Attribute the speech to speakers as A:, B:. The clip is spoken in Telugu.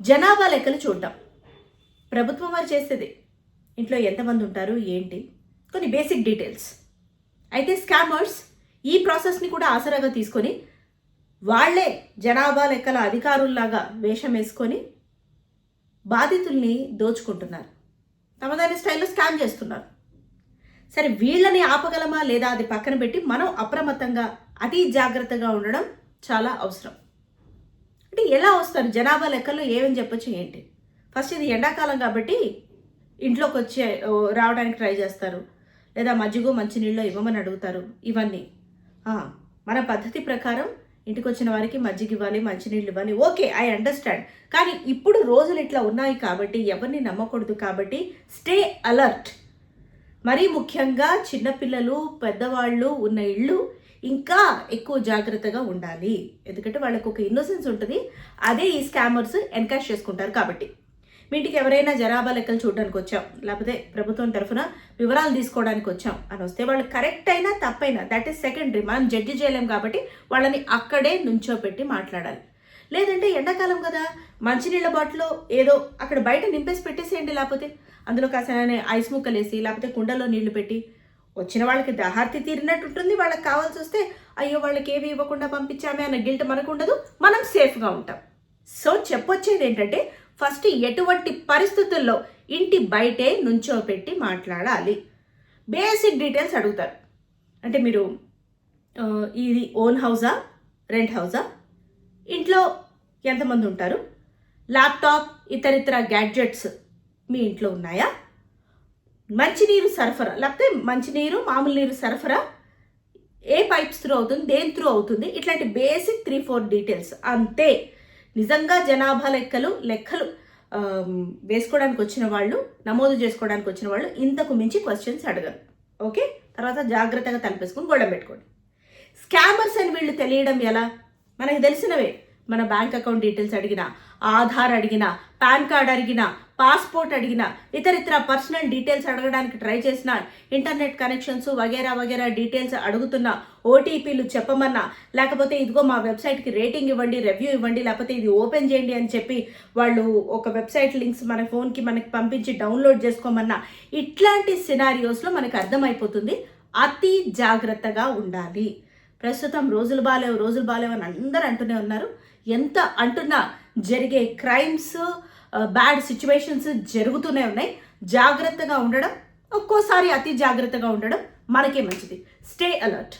A: జనాభా లెక్కలు చూడటం ప్రభుత్వం వారు చేసేది. ఇంట్లో ఎంతమంది ఉంటారు ఏంటి కొన్ని బేసిక్ డీటెయిల్స్. అయితే స్కామర్స్ ఈ ప్రాసెస్ని కూడా ఆసరాగా తీసుకొని వాళ్లే జనాభా లెక్కల అధికారుల్లాగా వేషం వేసుకొని బాధితుల్ని దోచుకుంటున్నారు. తమదైన స్టైల్లో స్కామ్ చేస్తున్నారు. సరే, వీళ్ళని ఆపగలమా లేదా అది పక్కన పెట్టి మనం అప్రమత్తంగా అతి జాగ్రత్తగా ఉండడం చాలా అవసరం. అంటే ఎలా వస్తారు జనాభా లెక్కల్లో ఏమని చెప్పొచ్చు ఏంటి? ఫస్ట్ ఇది ఎండాకాలం కాబట్టి ఇంట్లోకి వచ్చి రావడానికి ట్రై చేస్తారు, లేదా మజ్జిగో మంచినీళ్ళు ఇవ్వమని అడుగుతారు. ఇవన్నీ మన పద్ధతి ప్రకారం ఇంటికి వచ్చిన వారికి మజ్జిగ ఇవ్వాలి, మంచినీళ్ళు ఇవ్వాలి, ఓకే, ఐ అండర్స్టాండ్. కానీ ఇప్పుడు రోజులు ఇట్లా ఉన్నాయి కాబట్టి ఎవరిని నమ్మకూడదు. కాబట్టి స్టే అలర్ట్. మరీ ముఖ్యంగా చిన్నపిల్లలు పెద్దవాళ్ళు ఉన్న ఇళ్ళు ఇంకా ఎక్కువ జాగ్రత్తగా ఉండాలి. ఎందుకంటే వాళ్ళకు ఒక ఇన్నోసెన్స్ ఉంటుంది, అదే ఈ స్కామర్స్ ఎన్కాష్ చేసుకుంటారు. కాబట్టి మీ ఇంటికి ఎవరైనా జనాభా లెక్కలు చూడడానికి వచ్చాం, లేకపోతే ప్రభుత్వం తరఫున వివరాలు తీసుకోవడానికి వచ్చాం అని వస్తే వాళ్ళు కరెక్ట్ అయినా తప్పైనా దట్ ఈస్ సెకండరీ. మనం జడ్జి చేయలేం కాబట్టి వాళ్ళని అక్కడే నుంచోపెట్టి మాట్లాడాలి. లేదంటే ఎండాకాలం కదా, మంచినీళ్ళ బాటిల్లో ఏదో అక్కడ బయట నింపేసి పెట్టేసేయండి, లేకపోతే అందులో కాసిన ఐస్ ముక్కలు వేసి లేకపోతే కుండలో నీళ్లు పెట్టి వచ్చిన వాళ్ళకి దాహార్తి తీరినట్టు ఉంటుంది. వాళ్ళకి కావాల్సి వస్తే అయ్యో వాళ్ళకి ఏవి ఇవ్వకుండా పంపించామే అన్న గిల్ట్ మనకు ఉండదు, మనం సేఫ్గా ఉంటాం. సో చెప్పొచ్చేది ఏంటంటే ఫస్ట్ ఎటువంటి పరిస్థితుల్లో ఇంటి బయటే నుంచోపెట్టి మాట్లాడాలి. బేసిక్ డీటెయిల్స్ అడుగుతారు. అంటే మీరు ఇది ఓన్ హౌసా, రెంట్ హౌసా, ఇంట్లో ఎంతమంది ఉంటారు, ల్యాప్టాప్ ఇతరితర గ్యాడ్జెట్స్ మీ ఇంట్లో ఉన్నాయా, మంచినీరు సరఫరా లేకపోతే మంచినీరు మామూలు నీరు సరఫరా ఏ పైప్స్ త్రూ అవుతుంది, దేని త్రూ అవుతుంది, ఇట్లాంటి బేసిక్ 3-4 డీటెయిల్స్ అంతే. నిజంగా జనాభా లెక్కలు వేసుకోవడానికి వచ్చిన వాళ్ళు, నమోదు చేసుకోవడానికి వచ్చిన వాళ్ళు ఇంతకు మించి క్వశ్చన్స్ అడగరు. ఓకే, తర్వాత జాగ్రత్తగా తలపేసుకుని గొడవ పెట్టుకోండి. స్కామర్స్ అని వీళ్ళు తెలియడం ఎలా? మనకు తెలిసినవే. మన బ్యాంక్ అకౌంట్ డీటెయిల్స్ అడిగినా, ఆధార్ అడిగినా, పాన్ కార్డ్ అడిగినా, పాస్పోర్ట్ అడిగినా, ఇతరితర పర్సనల్ డీటెయిల్స్ అడగడానికి ట్రై చేసిన, ఇంటర్నెట్ కనెక్షన్స్ వగేరా వగేరా డీటెయిల్స్ అడుగుతున్నా, ఓటీపీలు చెప్పమన్నా, లేకపోతే ఇదిగో మా వెబ్సైట్కి రేటింగ్ ఇవ్వండి, రివ్యూ ఇవ్వండి, లేకపోతే ఇది ఓపెన్ చేయండి అని చెప్పి వాళ్ళు ఒక వెబ్సైట్ లింక్స్ మన ఫోన్కి మనకి పంపించి డౌన్లోడ్ చేసుకోమన్నా, ఇట్లాంటి సినారియోస్లో మనకు అర్థమైపోతుంది అతి జాగ్రత్తగా ఉండాలి. ప్రస్తుతం రోజులు బాలేవు అని అందరూ అంటూనే ఉన్నారు. ఎంత అంటున్నా జరిగే క్రైమ్స్, బ్యాడ్ సిచ్యువేషన్స్ జరుగుతూనే ఉన్నాయి. జాగ్రత్తగా ఉండడం, ఒక్కోసారి అతి జాగ్రత్తగా ఉండడం మనకే మంచిది. Stay alert.